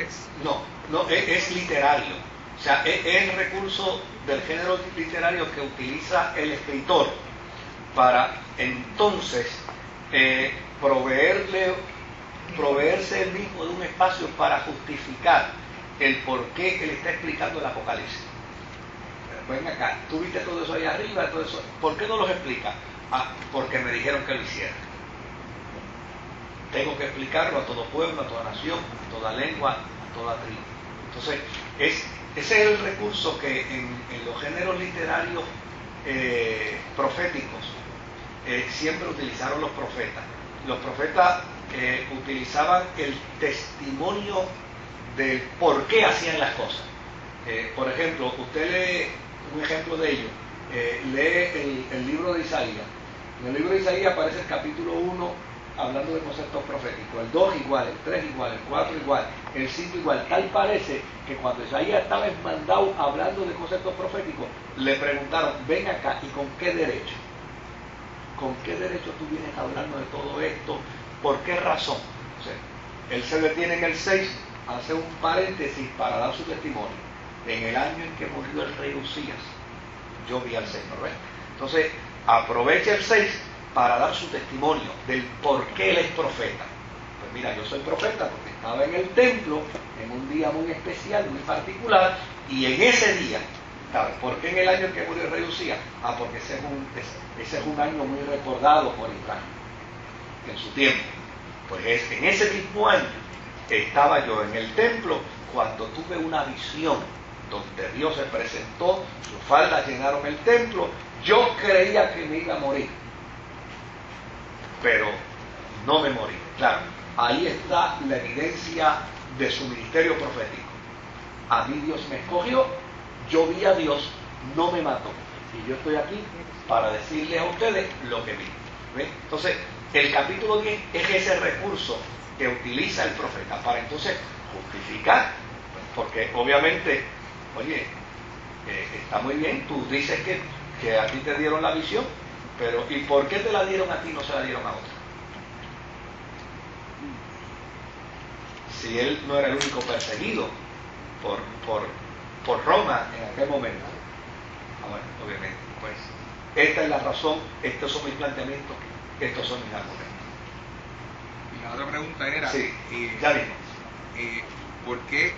es? No, es literario. O sea, es el recurso del género literario que utiliza el escritor para entonces proveerse él mismo de un espacio para justificar el por qué él está explicando el Apocalipsis. Ven acá, tú viste todo eso ahí arriba, todo eso. ¿Por qué no los explica? Porque me dijeron que lo hiciera. Tengo que explicarlo a todo pueblo, a toda nación, a toda lengua, a toda tribu. Entonces, ese es el recurso que en los géneros literarios proféticos siempre utilizaron los profetas. Los profetas utilizaban el testimonio del por qué hacían las cosas. Por ejemplo, usted lee un ejemplo de ello, lee el libro de Isaías. En el libro de Isaías aparece el capítulo 1 hablando de conceptos proféticos, el 2 igual, el 3 igual, el 4 igual, el 5 igual. Tal parece que cuando Isaías estaba mandado hablando de conceptos proféticos, le preguntaron, ven acá, ¿y con qué derecho? ¿Con qué derecho tú vienes a hablarnos de todo esto? ¿Por qué razón? O sea, él se detiene en el 6, hace un paréntesis para dar su testimonio. En el año en que murió el rey Usías, yo vi al Señor. ¿Ves? Entonces, aprovecha el 6 para dar su testimonio del por qué él es profeta. Pues mira, yo soy profeta porque estaba en el templo en un día muy especial, muy particular, y en ese día, ¿sabes? ¿Por qué en el año en que murió el rey Usías? Porque ese es un año muy recordado por Israel en su tiempo. Pues en ese mismo año estaba yo en el templo cuando tuve una visión donde Dios se presentó, sus faldas llenaron el templo, yo creía que me iba a morir, pero no me morí. Claro, ahí está la evidencia de su ministerio profético. A mí Dios me escogió, yo vi a Dios, no me mató, y yo estoy aquí para decirles a ustedes lo que vi. ¿Ven? Entonces, el capítulo 10 es ese recurso que utiliza el profeta para entonces justificar, porque obviamente, oye, está muy bien, tú dices que a ti te dieron la visión, pero ¿y por qué te la dieron a ti y no se la dieron a otro? Si él no era el único perseguido por Roma en aquel momento. Bueno, obviamente, pues esta es la razón, estos son mis planteamientos, estos son mis argumentos. Y la otra pregunta era, sí, ya vimos. ¿por qué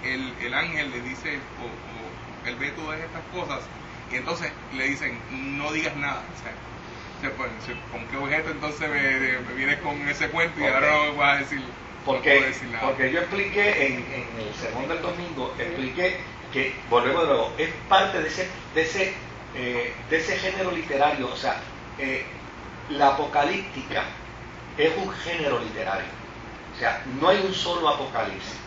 el ángel le dice, o él ve todas estas cosas, y entonces le dicen, no digas nada? O sea, ¿con qué objeto entonces me vienes con ese cuento y ahora no vas a decir? Porque yo expliqué en el sermón del domingo, expliqué que, volvemos de nuevo, es parte de ese género literario. O sea, la apocalíptica es un género literario. O sea, no hay un solo apocalipsis.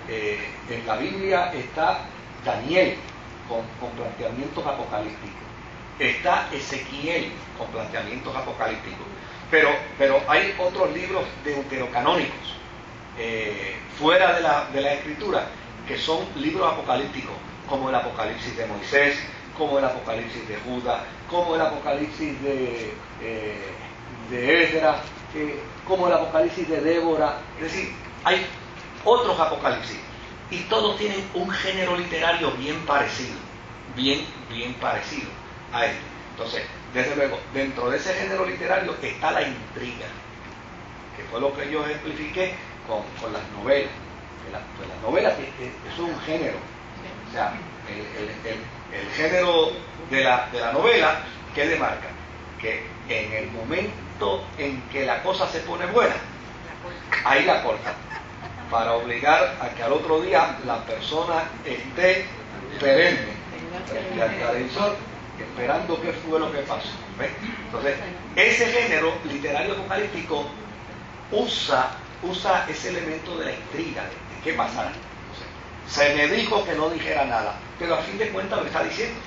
En la Biblia está Daniel con planteamientos apocalípticos. Está Ezequiel con planteamientos apocalípticos. Pero hay otros libros deuterocanónicos fuera de la escritura que son libros apocalípticos, como el Apocalipsis de Moisés, como el Apocalipsis de Judá, como el Apocalipsis de Esdras, como el Apocalipsis de Débora. Es decir, hay otros apocalipsis y todos tienen un género literario bien parecido a este. Entonces, desde luego, dentro de ese género literario está la intriga, que fue lo que yo ejemplifiqué con las novelas. Las novelas es un género. O sea, el género de la novela, ¿qué demarca? Que en el momento en que la cosa se pone buena, ahí la cortan, para obligar a que al otro día la persona esté perenne frente al televisor esperando qué fue lo que pasó. ¿Ves? Entonces, ese género literario apocalíptico usa ese elemento de la intriga, de qué pasará. Entonces, se me dijo que no dijera nada, pero a fin de cuentas lo está diciendo.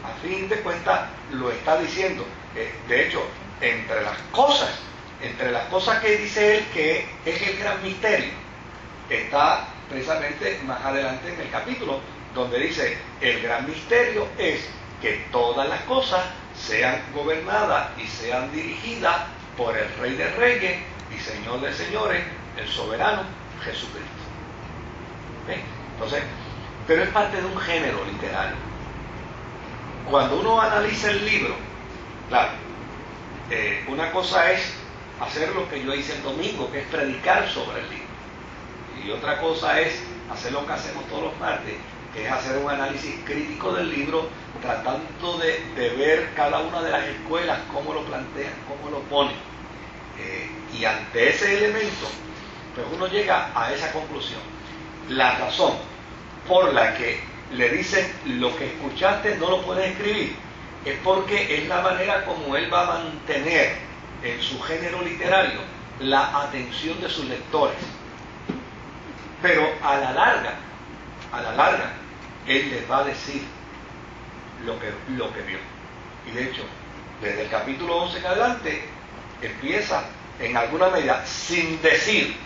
A fin de cuentas lo está diciendo. De hecho, entre las cosas que dice él que es el gran misterio, está precisamente más adelante en el capítulo, donde dice, el gran misterio es que todas las cosas sean gobernadas y sean dirigidas por el Rey de Reyes y Señor de Señores, el soberano Jesucristo. ¿Ven? Entonces, pero es parte de un género literario. Cuando uno analiza el libro, claro, una cosa es hacer lo que yo hice el domingo, que es predicar sobre el libro. Y otra cosa es hacer lo que hacemos todos los martes, que es hacer un análisis crítico del libro, tratando de ver cada una de las escuelas, cómo lo plantean, cómo lo ponen. Y ante ese elemento, pues uno llega a esa conclusión. La razón por la que le dicen lo que escuchaste no lo puedes escribir, es porque es la manera como él va a mantener en su género literario la atención de sus lectores. Pero a la larga, él les va a decir lo que vio. Y de hecho, desde el capítulo 11 en adelante, empieza en alguna medida, sin decir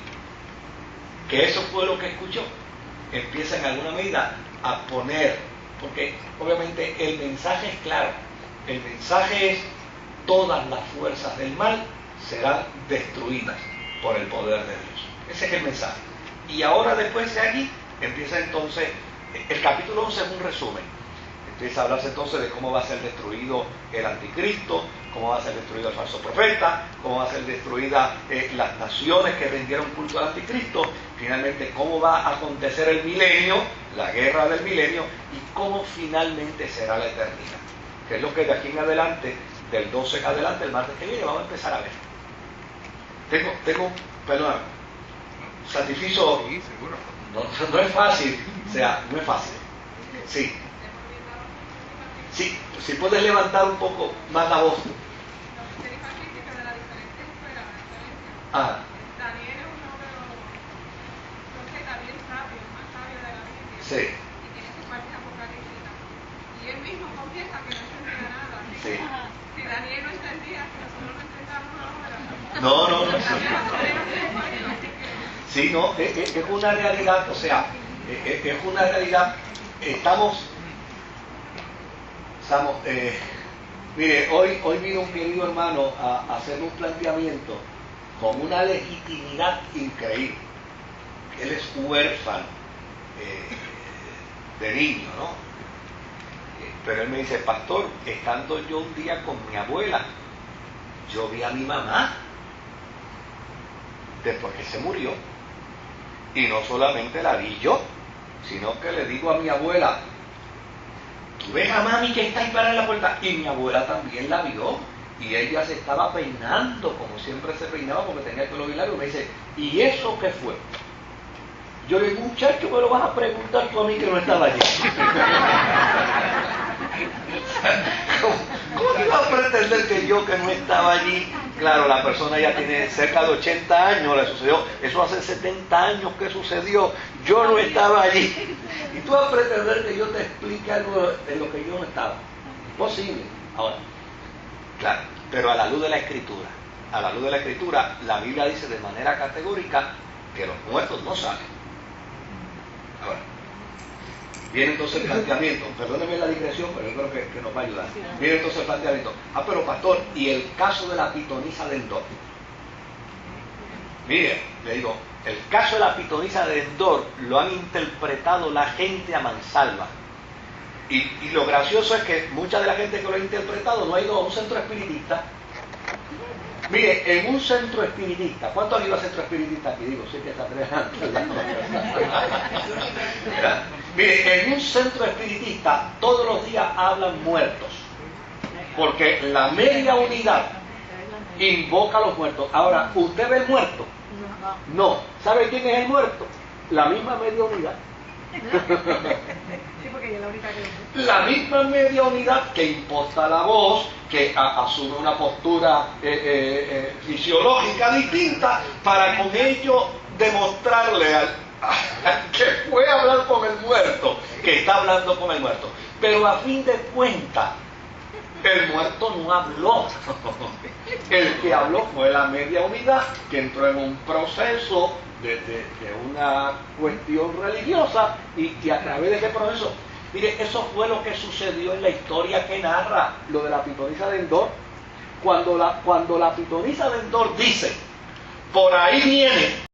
que eso fue lo que escuchó, empieza en alguna medida a poner, porque obviamente el mensaje es claro, el mensaje es: todas las fuerzas del mal serán destruidas por el poder de Dios. Ese es el mensaje. Y ahora, después de aquí, empieza entonces, el capítulo 11 es un resumen. Empieza a hablarse entonces de cómo va a ser destruido el anticristo, cómo va a ser destruido el falso profeta, cómo va a ser destruida las naciones que rindieron culto al anticristo, finalmente cómo va a acontecer el milenio, la guerra del milenio, y cómo finalmente será la eternidad. Que es lo que de aquí en adelante, del 12 en adelante, el martes que viene, vamos a empezar a ver. Perdón, satisfizo. Sí, seguro. No es fácil, o sea, no es fácil. Sí. Sí, si puedes levantar un poco más la voz. Ah. Daniel es uno de los que también sabio, más sabio de la Biblia. Sí. Y tiene sus partes apocalípticas. Y él mismo confiesa que no entendía nada. Sí. Si Daniel no entendía, que nosotros no entendamos ahora. No. Sí, no, es una realidad, o sea, es una realidad. Estamos, mire, hoy vino un querido hermano a hacer un planteamiento con una legitimidad increíble. Él es huérfano de niño, ¿no? Pero él me dice: pastor, estando yo un día con mi abuela, yo vi a mi mamá después que se murió, y no solamente la vi yo, sino que le digo a mi abuela: ¿tú ves a mami que está ahí parada en la puerta? Y mi abuela también la vio, y ella se estaba peinando como siempre se peinaba porque tenía el pelo bien largo. Y me dice: ¿y eso qué fue? Yo le digo: muchacho, me lo vas a preguntar tú a mí que no estaba allí. ¿Cómo iba a pretender que yo, que no estaba allí? Claro, la persona ya tiene cerca de 80 años, le sucedió, eso hace 70 años que sucedió, yo no estaba allí. Y tú vas a pretender que yo te explique algo de lo que yo no estaba. Imposible. Ahora, claro, pero a la luz de la Escritura, la Biblia dice de manera categórica que los muertos no salen. Ahora, viene entonces el planteamiento, perdóneme la digresión, pero yo creo que nos va a ayudar. Viene entonces el planteamiento: pero pastor, ¿y el caso de la pitonisa de Endor? Mire, le digo, el caso de la pitonisa de Endor lo han interpretado la gente a mansalva. Y lo gracioso es que mucha de la gente que lo ha interpretado no ha ido a un centro espiritista. Mire, en un centro espiritista, ¿cuánto han ido a centro espiritista aquí? Digo, sí que está tremendo. Mire, en un centro espiritista todos los días hablan muertos, porque la media unidad invoca a los muertos. Ahora, ¿usted ve el muerto? No. ¿Sabe quién es el muerto? La misma media unidad. Sí, porque ella es la única que lo... La misma media unidad que imposta la voz, que asume una postura fisiológica distinta, para con ello demostrarle al que fue a hablar con el muerto, que está hablando con el muerto. Pero a fin de cuentas, el muerto no habló. El que habló fue la media unidad, que entró en un proceso de una cuestión religiosa, y a través de ese proceso, mire, eso fue lo que sucedió en la historia que narra lo de la pitonisa de Endor. Cuando la pitonisa de Endor dice: por ahí viene